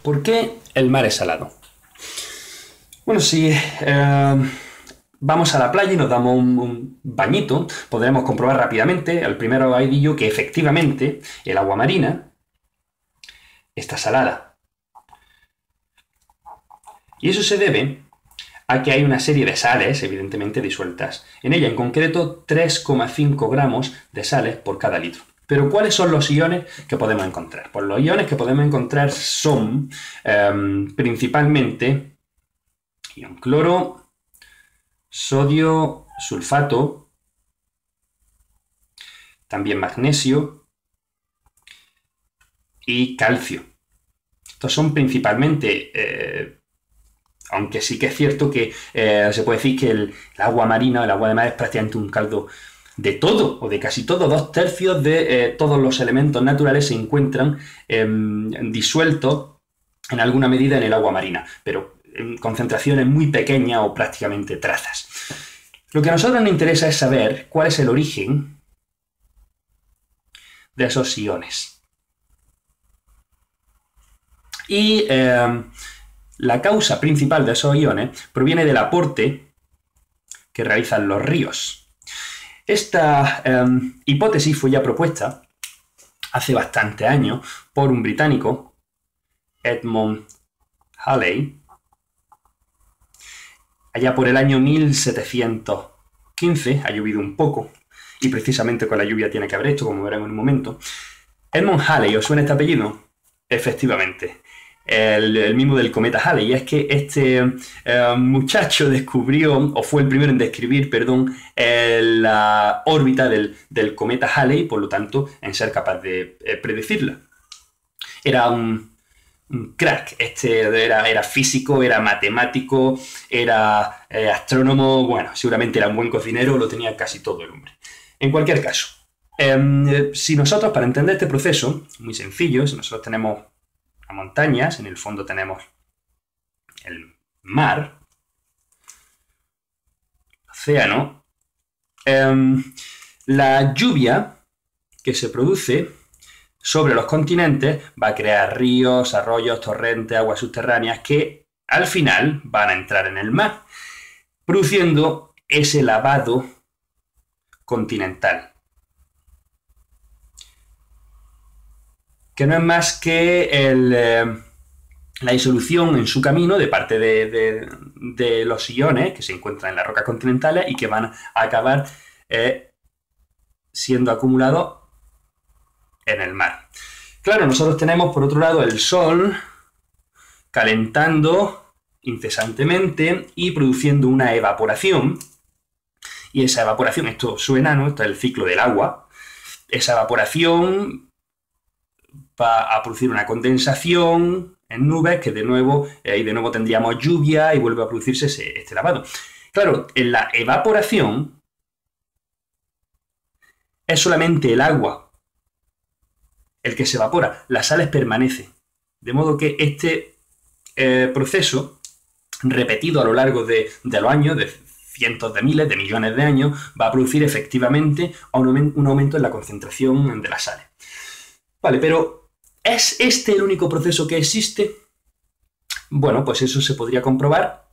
¿Por qué el mar es salado? Bueno, si vamos a la playa y nos damos un bañito, podremos comprobar rápidamente, al primero aidillo, que efectivamente el agua marina está salada. Y eso se debe a que hay una serie de sales, evidentemente, disueltas en ella, en concreto 3,5 gramos de sales por cada litro. Pero ¿cuáles son los iones que podemos encontrar? Pues los iones que podemos encontrar son principalmente ion cloro, sodio, sulfato, también magnesio y calcio. Estos son principalmente, aunque sí que es cierto que se puede decir que el agua marina, el agua de mar es prácticamente un caldo de todo, o de casi todo. 2/3 de todos los elementos naturales se encuentran disueltos en alguna medida en el agua marina, pero en concentraciones muy pequeñas o prácticamente trazas. Lo que a nosotros nos interesa es saber cuál es el origen de esos iones. Y la causa principal de esos iones proviene del aporte que realizan los ríos. Esta hipótesis fue ya propuesta hace bastantes años por un británico, Edmund Halley, allá por el año 1715. Ha llovido un poco, y precisamente con la lluvia tiene que haber esto, como veremos en un momento. Edmund Halley, ¿os suena este apellido? Efectivamente. El mismo del cometa Halley, y es que este muchacho descubrió, o fue el primero en describir, la órbita del cometa Halley, por lo tanto, en ser capaz de predecirla. Era un crack, era físico, era matemático, era astrónomo, bueno, seguramente era un buen cocinero, lo tenía casi todo el hombre. En cualquier caso, si nosotros, para entender este proceso, muy sencillo, si nosotros tenemos montañas, en el fondo tenemos el mar, océano, la lluvia que se produce sobre los continentes va a crear ríos, arroyos, torrentes, aguas subterráneas que al final van a entrar en el mar, produciendo ese lavado continental, que no es más que la disolución en su camino de parte de los iones que se encuentran en las rocas continentales y que van a acabar siendo acumulados en el mar. Claro, nosotros tenemos por otro lado el Sol calentando incesantemente y produciendo una evaporación, y esa evaporación, esto suena, ¿no? Esto es el ciclo del agua. Esa evaporación va a producir una condensación en nubes que de nuevo tendríamos lluvia y vuelve a producirse este lavado. Claro, en la evaporación es solamente el agua el que se evapora, las sales permanecen. De modo que este proceso, repetido a lo largo de los años, de cientos de miles, de millones de años, va a producir efectivamente un aumento en la concentración de las sales. Vale, pero ¿es este el único proceso que existe? Bueno, pues eso se podría comprobar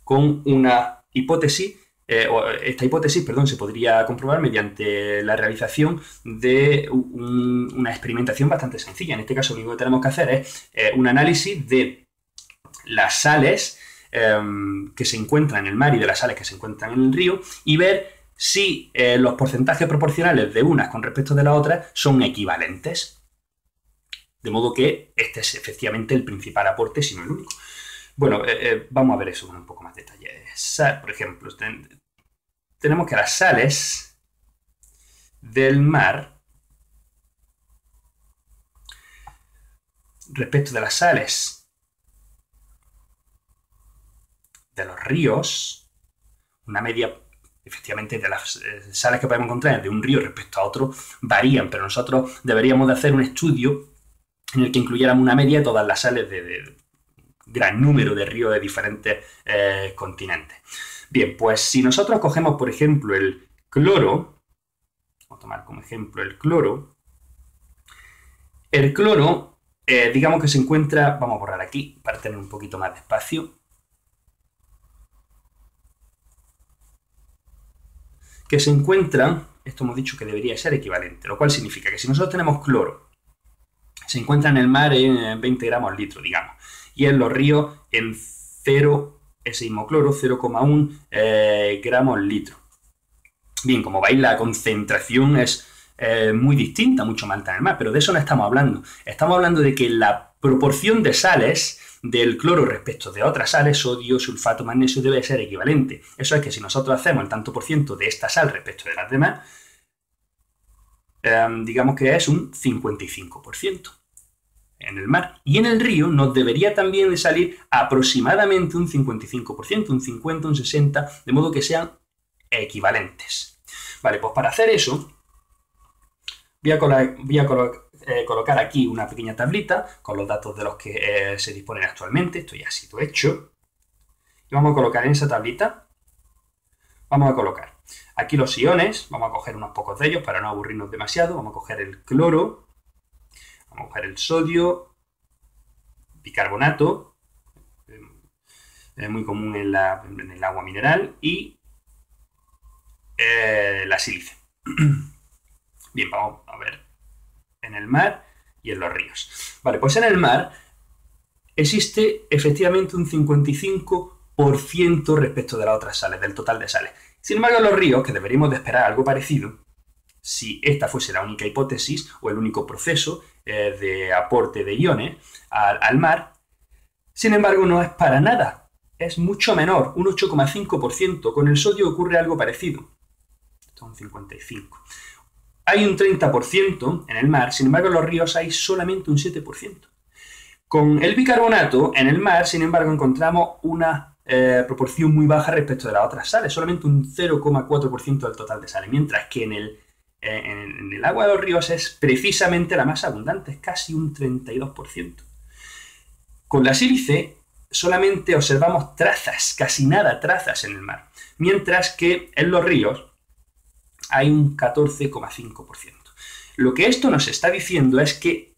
con una hipótesis, esta hipótesis, se podría comprobar mediante la realización de una experimentación bastante sencilla. En este caso, lo único que tenemos que hacer es un análisis de las sales que se encuentran en el mar y de las sales que se encuentran en el río y ver si los porcentajes proporcionales de unas con respecto de las otras son equivalentes. De modo que este es efectivamente el principal aporte, si no el único. Bueno, vamos a ver eso con un poco más de detalle. Por ejemplo, tenemos que las sales del mar respecto de las sales de los ríos, una media efectivamente de las sales que podemos encontrar de un río respecto a otro varían, pero nosotros deberíamos de hacer un estudio en el que incluyéramos una media de todas las sales de gran número de ríos de diferentes continentes. Bien, pues si nosotros cogemos, por ejemplo, el cloro, vamos a tomar como ejemplo el cloro digamos que se encuentra, vamos a borrar aquí para tener un poquito más de espacio, que se encuentran, esto hemos dicho que debería ser equivalente, lo cual significa que si nosotros tenemos cloro, se encuentra en el mar en 20 gramos al litro, digamos, y en los ríos en 0, ese mismo cloro, 0,1 gramos al litro. Bien, como veis, la concentración es muy distinta, mucho más alta en el mar, pero de eso no estamos hablando. Estamos hablando de que la proporción de sales del cloro respecto de otras sales, sodio, sulfato, magnesio, debe ser equivalente. Eso es que si nosotros hacemos el tanto por ciento de esta sal respecto de las demás, digamos que es un 55% en el mar. Y en el río nos debería también de salir aproximadamente un 55%, un 50, un 60, de modo que sean equivalentes. Vale, pues para hacer eso voy a colocar aquí una pequeña tablita con los datos de los que se disponen actualmente. Esto ya ha sido hecho. Y vamos a colocar en esa tablita, vamos a colocar aquí los iones, vamos a coger unos pocos de ellos para no aburrirnos demasiado. Vamos a coger el cloro, vamos a coger el sodio, bicarbonato, es muy común en el agua mineral, y la sílice. Bien, vamos a ver en el mar y en los ríos. Vale, pues en el mar existe efectivamente un 55% respecto de las otras sales, del total de sales. Sin embargo, en los ríos, que deberíamos de esperar algo parecido, si esta fuese la única hipótesis o el único proceso de aporte de iones al mar, sin embargo, no es para nada. Es mucho menor, un 8,5%. Con el sodio ocurre algo parecido. Esto es un 55%. Hay un 30% en el mar, sin embargo en los ríos hay solamente un 7%. Con el bicarbonato en el mar, sin embargo, encontramos una proporción muy baja respecto de las otras sales, solamente un 0,4% del total de sales, mientras que en el agua de los ríos es precisamente la más abundante, es casi un 32%. Con la sílice solamente observamos trazas, casi nada trazas en el mar, mientras que en los ríos hay un 14,5%. Lo que esto nos está diciendo es que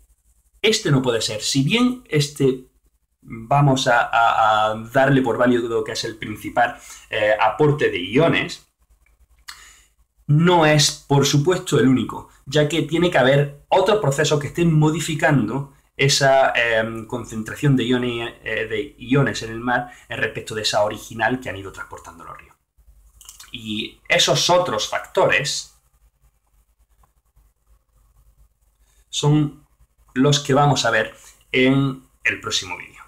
este no puede ser. Si bien vamos a darle por válido que es el principal aporte de iones, no es, por supuesto, el único, ya que tiene que haber otros procesos que estén modificando esa concentración de iones en el mar respecto de esa original que han ido transportando los ríos. Y esos otros factores son los que vamos a ver en el próximo vídeo.